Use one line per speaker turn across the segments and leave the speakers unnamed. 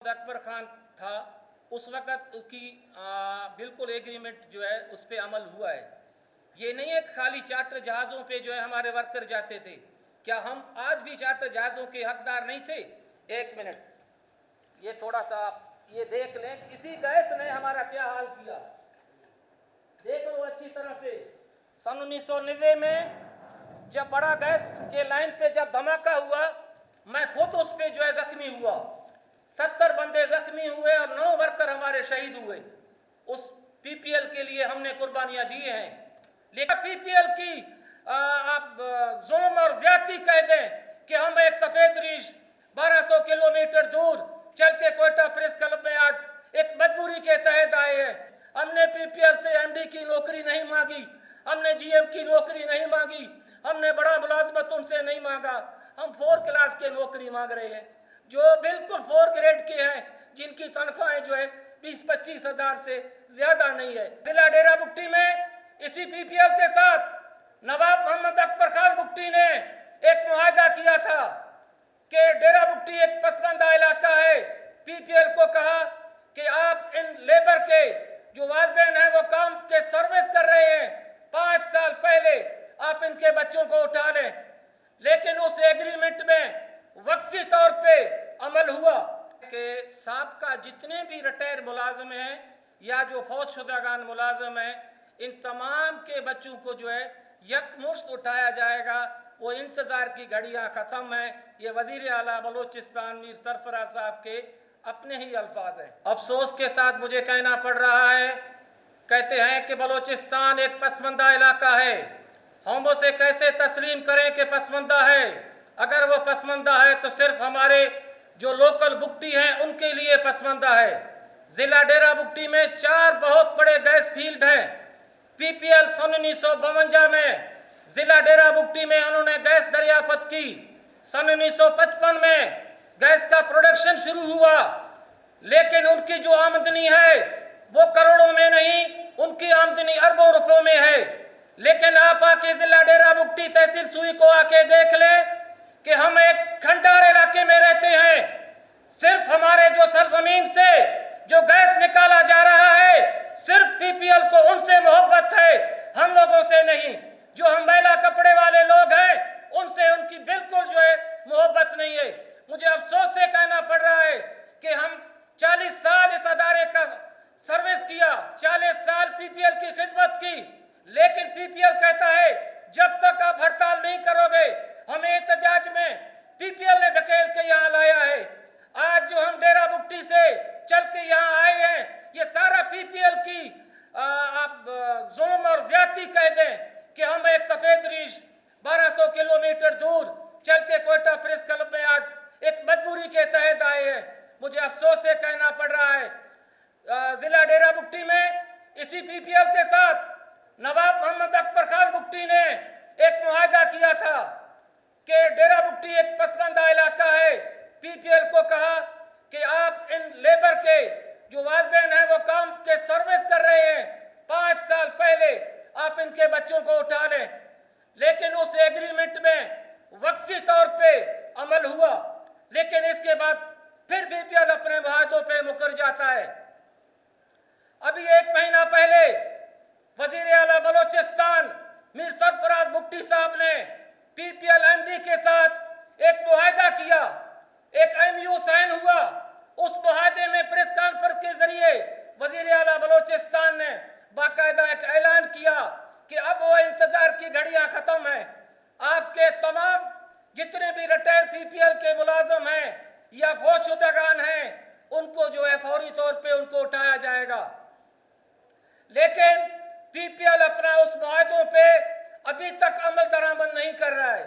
अकबर खान था उस वक़्त उसकी बिल्कुल एग्रीमेंट जो है उस पर अमल हुआ है। ये नहीं है खाली चार्टर जहाज़ों पे जो है हमारे वर्कर जाते थे। क्या हम आज भी चार्टर जहाज़ों के हकदार नहीं थे? एक मिनट, ये थोड़ा सा ये देख लें, इसी गैस ने हमारा क्या हाल किया, देख लो अच्छी तरह से। सन 1990 में जब बड़ा गैस के लाइन पे जब धमाका हुआ, मैं खुद उस पे जो है जख्मी हुआ। 70 बंदे जख्मी हुए और 9 वर्कर हमारे शहीद हुए। उस पीपीएल के लिए हमने कुर्बानियां दी हैं। लेकिन पीपीएल की आप जुल्म और ज्यादती कह दें कि हम एक सफेद रीछ 1200 किलोमीटर दूर चल के कोयटा प्रेस क्लब में आज एक मजबूरी के तहत आए हैं। हमने पीपीएल से एमडी की नौकरी नहीं मांगी, हमने जीएम की नौकरी नहीं मांगी, हमने बड़ा मुलाजमत उनसे नहीं मांगा। हम 4 क्लास के नौकरी मांग रहे हैं जो बिल्कुल 4 ग्रेड के हैं, जिनकी तनख्वाहें जो है 20-25 हजार से ज्यादा नहीं है। जिला डेरा बुट्टी में इसी पीपीएल के साथ नवाब मोहम्मद अकबर खान बुट्टी ने एक मुआहदा किया था कि डेरा बुट्टी एक पसमानदा इलाका है। पीपीएल को कहा कि आप इन लेबर के जो वालिदैन हैं वो काम के सर्विस कर रहे हैं, 5 साल पहले आप इनके बच्चों को उठा लें। लेकिन उस एग्रीमेंट में वक्ती तौर पे अमल हुआ कि साबका जितने भी रिटायर मुलाजम हैं या जो फौजशुदागान मुलाजम हैं, इन तमाम के बच्चों को जो है यकमुश्त उठाया जाएगा। वो इंतज़ार की घड़ियां ख़त्म हैं। ये वज़ीर आला बलोचिस्तान मीर सरफराज साहब के अपने ही अल्फाज हैं। अफसोस के साथ मुझे कहना पड़ रहा है, कहते हैं कि बलोचिस्तान एक पसमानदा इलाका है। हम उसे कैसे तस्लीम करें कि पसमानदा है? अगर वो पसमानदा है तो सिर्फ हमारे जो लोकल बुट्टी हैं उनके लिए पसमानदा है। जिला डेरा बुट्टी में 4 बहुत बड़े गैस फील्ड हैं। पीपीएल सन 1952 में जिला डेरा बुट्टी में उन्होंने गैस दरियाफत की। सन 1955 में गैस का प्रोडक्शन शुरू हुआ, लेकिन उनकी जो आमदनी है वो करोड़ों में नहीं, उनकी आमदनी अरबों रुपयों में है। लेकिन आप आके जिला डेरा बुट्टी तहसील सुई को आके देख लें कि हम एक खंडार इलाके में रहते हैं। सिर्फ हमारे जो सरजमीन से जो गैस निकाला जा रहा है, सिर्फ पीपीएल को उनसे मोहब्बत है, हम लोगों से नहीं। जो हम मैला कपड़े वाले लोग हैं उनसे उनकी बिल्कुल जो है मोहब्बत नहीं है। मुझे अफसोस से कहना पड़ रहा है कि हम 40 साल इस अदारे का सर्विस किया, 40 साल पीपीएल की खिदमत की, लेकिन पीपीएल कहता है जब तक आप हड़ताल नहीं करोगे हमें एहतजाज में पीपीएल ने धकेल के यहाँ लाया है। आज जो हम डेरा बुट्टी से चल के यहाँ आए हैं, ये सारा पीपीएल की आप जुल्म और ज्यादती कह दें कि हम एक सफेद रीछ 1200 किलोमीटर दूर चल के कोयटा प्रेस क्लब में आज एक मजबूरी के तहत आए हैं। मुझे अफसोस से कहना पड़ रहा है, जिला डेरा बुट्टी में इसी पीपीएल के साथ नवाब मोहम्मद अकबर खान बुट्टी ने एक मुआहदा किया था कि डेरा बुट्टी एक पसमानदा इलाका है। पीपीएल को कहा कि आप इन लेबर के जो वालिदैन हैं वो काम के सर्विस कर रहे हैं, 5 साल पहले आप इनके बच्चों को उठा लें। लेकिन उस एग्रीमेंट में वक्ती तौर पे अमल हुआ, लेकिन इसके बाद फिर पीपीएल अपने वादों पे मुकर जाता है। अभी 1 महीना पहले वजीर आला बलोचिस्तान मीर सरफराज बुट्टी साहब ने पीपीएल एमडी के साथ एक मुआहदा किया, एक एमयू साइन हुआ। उस मुआहदे में प्रेस कॉन्फ्रेंस के जरिए वजीर आला बलोचिस्तान ने बाकायदा एक ऐलान किया कि अब वो इंतजार की घड़ियां खत्म है। आपके तमाम जितने भी रिटायर पीपीएल के मुलाजम हैं या फौजशुदागान हैं, उनको जो है फौरी तौर पे उनको उठाया जाएगा। लेकिन पीपीएल अपना उस मुआहदों पे अभी तक अमल दरामद नहीं कर रहा है।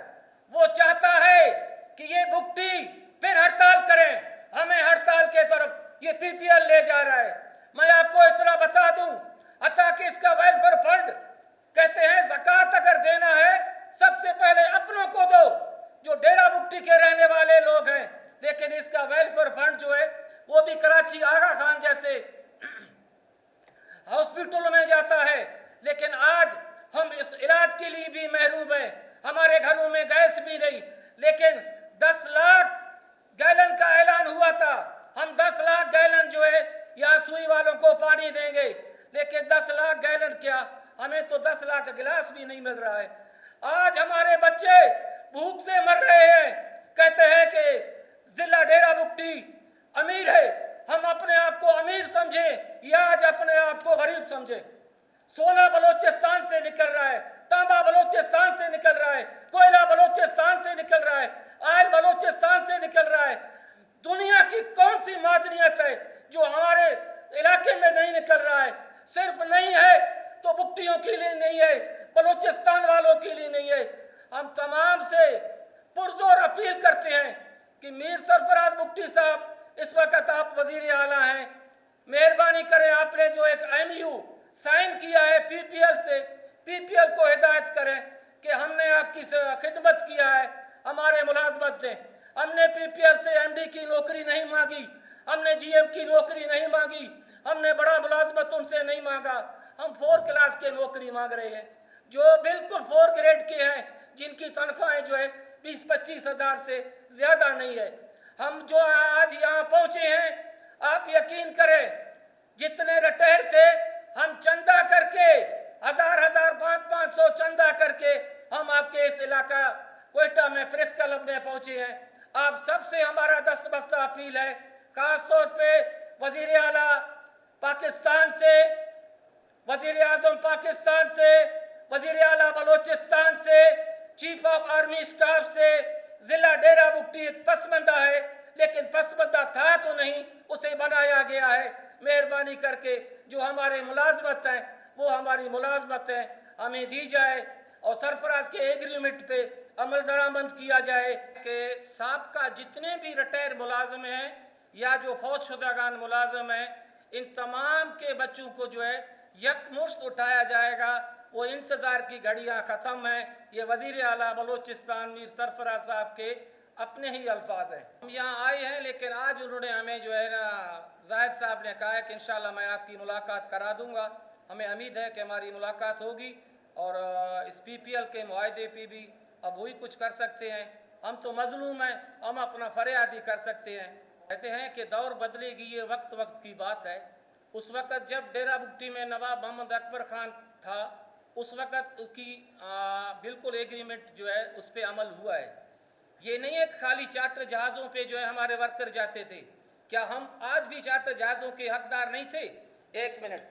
वो चाहता है कि ये बुट्टी फिर हड़ताल करें, हमें हड़ताल के तरफ ये पीपीएल ले जा रहा है। मैं आपको इतना बता दूं, अता कि इसका वेलफेयर फंड कहते हैं ज़कात अगर देना है सबसे पहले अपनों को दो जो डेरा बुट्टी के रहने वाले लोग हैं। लेकिन इसका वेलफेयर फंड जो है वो भी कराची आगा खान जैसे हॉस्पिटल में जाता है। लेकिन आज हम इस इलाज के लिए भी महरूम हैं, हमारे घरों में गैस भी नहीं। लेकिन 10 लाख गैलन का ऐलान हुआ था, हम 10 लाख गैलन जो है यहाँ सुई वालों को पानी देंगे, लेकिन 10 लाख गैलन क्या, हमें तो 10 लाख गिलास भी नहीं मिल रहा है। आज हमारे बच्चे भूख से मर रहे हैं। कहते हैं कि जिला डेरा बुगटी अमीर है, हम अपने आप को अमीर समझे या आज अपने आप को गरीब समझे। सोना बलोचिस्तान से निकल रहा है, तांबा बलोचिस्तान से निकल रहा है, कोयला बलोचिस्तान से निकल रहा है, आयल बलोचिस्तान से निकल रहा है। दुनिया की कौन सी मादनियत है जो हमारे इलाके में नहीं निकल रहा है? सिर्फ नहीं है तो बुगटियों के लिए नहीं है, बलोचिस्तान वालों के लिए नहीं है। हम तमाम से पुरजोर अपील करते हैं कि मीर सरफराज बुगटी साहब, इस वक्त आप वजीर आला हैं, मेहरबानी करें, आपने जो एक MU साइन किया है PPL से, PPL को हिदायत करें कि हमने आपकी खिदमत किया है, हमारे मुलाजमत दें। हमने PPL से MD की नौकरी नहीं मांगी, हमने GM की नौकरी नहीं मांगी, हमने बड़ा मुलाजमत उनसे नहीं मांगा। हम 4 क्लास के नौकरी मांग रहे हैं, जो बिल्कुल 4 ग्रेड के हैं, जिनकी तनख्वाहें जो है 20-25 हज़ार से ज़्यादा नहीं है। हम जो आज यहाँ पहुँचे हैं, आप यकीन करें, जितने रिटायर थे हम चंदा करके 1000-1000, 500-500 चंदा करके हम आपके इस इलाका कोयटा में प्रेस क्लब में पहुँचे हैं। आप सबसे हमारा दस्तबस्ता अपील है, खासतौर पे वजीर आला पाकिस्तान से, वजीर आजम पाकिस्तान से, वजीर आला बलोचिस्तान से, चीफ ऑफ आर्मी स्टाफ से, जिला डेरा बुगटी एक पसमंदा है, लेकिन पसमंदा था तो नहीं, उसे बनाया गया है। मेहरबानी करके जो हमारे मुलाजमत हैं वो हमारी मुलाजमत है हमें दी जाए और सरफराज के एग्रीमेंट पे अमल दरामद किया जाए कि साबका जितने भी रिटायर मुलाजम हैं या जो फौजशुदागान मुलाजम हैं, इन तमाम के बच्चों को जो है यकमुश्त उठाया जाएगा। वो इंतज़ार की घड़ियाँ ख़त्म हैं। ये वज़ीर आला बलोचिस्तान मीर सरफराज साहब के अपने ही अल्फाज हैं। हम यहाँ आए हैं, लेकिन आज उन्होंने हमें जो है ना, जाहिद साहब ने कहा है कि इंशाल्लाह मैं आपकी मुलाकात करा दूँगा। हमें उम्मीद है कि हमारी मुलाकात होगी और इस PPL के मुआहदे पे भी अब वही कुछ कर सकते हैं। हम तो मजलूम हैं, हम अपना फरियाद ही कर सकते हैं। कहते हैं कि दौर बदलेगी, ये वक्त वक्त की बात है। उस वक़्त जब डेरा बुगटी में नवाब मोहम्मद अकबर ख़ान था, उस वक़्त उसकी बिल्कुल एग्रीमेंट जो है उस पर अमल हुआ है। ये नहीं है खाली चार्टर जहाज़ों पे जो है हमारे वर्कर जाते थे। क्या हम आज भी चार्टर जहाज़ों के हकदार नहीं थे? एक मिनट,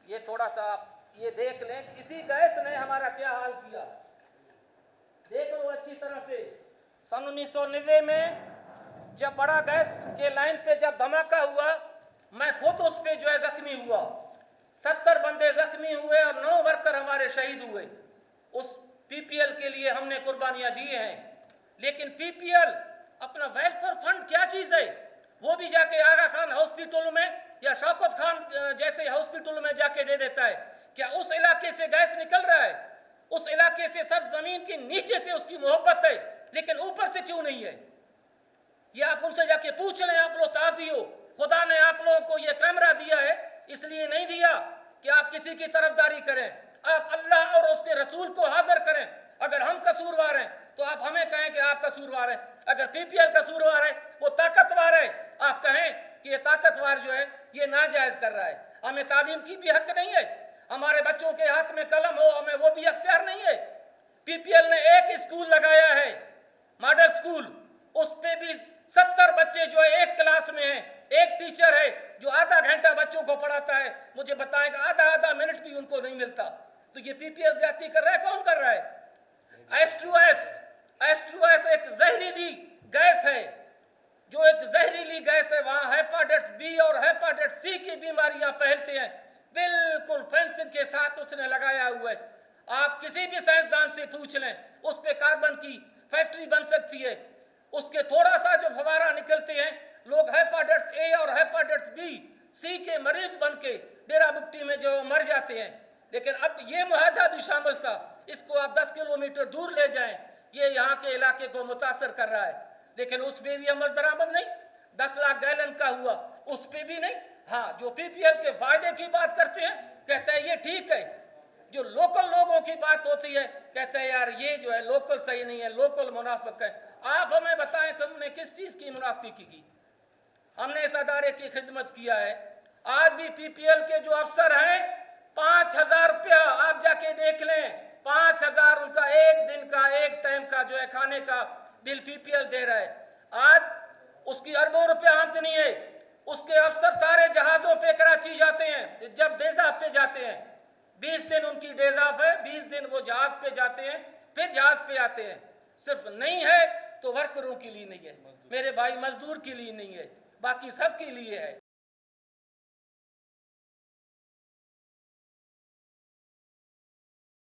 ये थोड़ा सा आप ये देख लें, इसी गैस ने हमारा क्या हाल किया, देख लो अच्छी तरह से। सन 1990 में जब बड़ा गैस के लाइन पे जब धमाका हुआ, मैं खुद उस पे जो है जख्मी हुआ। 70 बंदे जख्मी हुए और 9 वर्कर हमारे शहीद हुए। उस PPL के लिए हमने कुर्बानियां दी हैं। लेकिन PPL अपना वेलफेयर फंड क्या चीज़ है, वो भी जाके आगा खान हॉस्पिटल में या शौकत खान जैसे हॉस्पिटल में जाके दे देता है। क्या उस इलाके से गैस निकल रहा है? उस इलाके से सर जमीन के नीचे से उसकी मोहब्बत है, लेकिन ऊपर से क्यों नहीं है? ये आप उनसे जाके पूछ लें। आप लोग साहबी हो, खुदा ने आप लोगों को ये कैमरा दिया है, इसलिए नहीं दिया कि आप किसी की तरफदारी करें। आप अल्लाह और उसके रसूल को हाजिर करें। अगर हम कसूरवार हैं तो आप हमें कहें कि आप कसूरवार हैं। अगर PPL कसूरवार है, वो ताकतवर है, आप कहें कि ये ताकतवर जो है ये नाजायज़ कर रहा है। हमें तालीम की भी हक नहीं है, हमारे बच्चों के हाथ में कलम हो, हमें वो भी अख्तियार नहीं है। PPL ने एक स्कूल लगाया है, मॉडल स्कूल, उस पर भी 70 बच्चे जो है एक क्लास में हैं। एक टीचर है जो आधा घंटा बच्चों को पढ़ाता है, मुझे बताएगा आधा मिनट भी उनको नहीं मिलता। तो ये PPL ज्यादती कर रहा है, कौन कर रहा है? H2S एक जहरीली गैस है, जो एक जहरीली गैस है। वहाँ हेपाटाइटिस B और हेपाटाइटिस C की बीमारियां फैलती हैं। बिल्कुल फेंसिंग के साथ उसने लगाया हुआ है। आप किसी भी साइंसदान से पूछ लें, उस पे कार्बन की फैक्ट्री बन सकती है। उसके थोड़ा सा जो फवारा निकलते हैं, लोग हेपाटाइटिस A और हेपाटाइटिस B, C के मरीज बन के डेरा बुगटी में जो मर जाते हैं। लेकिन अब ये मुआहदा भी शामिल था, इसको आप 10 किलोमीटर दूर ले जाएं, ये यहाँ के इलाके को मुतासर कर रहा है। लेकिन उस पर भी अमल दरामद नहीं। 10 लाख गैलन का हुआ, उस पर भी नहीं। हाँ, जो PPL के वायदे की बात करते हैं, कहते हैं ये ठीक है। जो लोकल लोगों की बात होती है, कहते हैं यार ये जो है लोकल सही नहीं है, लोकल मुनाफिक है। आप हमें बताएं कि हमने किस चीज़ की मुनाफिकी की? हमने इस अदारे की खिदमत किया है। आज भी पीपीएल के जो अफसर हैं, 5,000 रुपया आप जाके देख लें, 5,000 उनका एक दिन का, एक टाइम का जो है खाने का बिल पीपीएल दे रहा है। आज उसकी अरबों रुपया आमदनी है। उसके अफसर सारे जहाज़ों पे कराची जाते हैं, जब डेज़ाफ पे जाते हैं, 20 दिन उनकी डेज़ाफ है, 20 दिन वो जहाज़ पे जाते हैं, फिर जहाज़ पे आते हैं। सिर्फ नहीं है तो वर्करों के लिए नहीं है, मेरे भाई मजदूर के लिए नहीं है, बाकी सब के लिए है।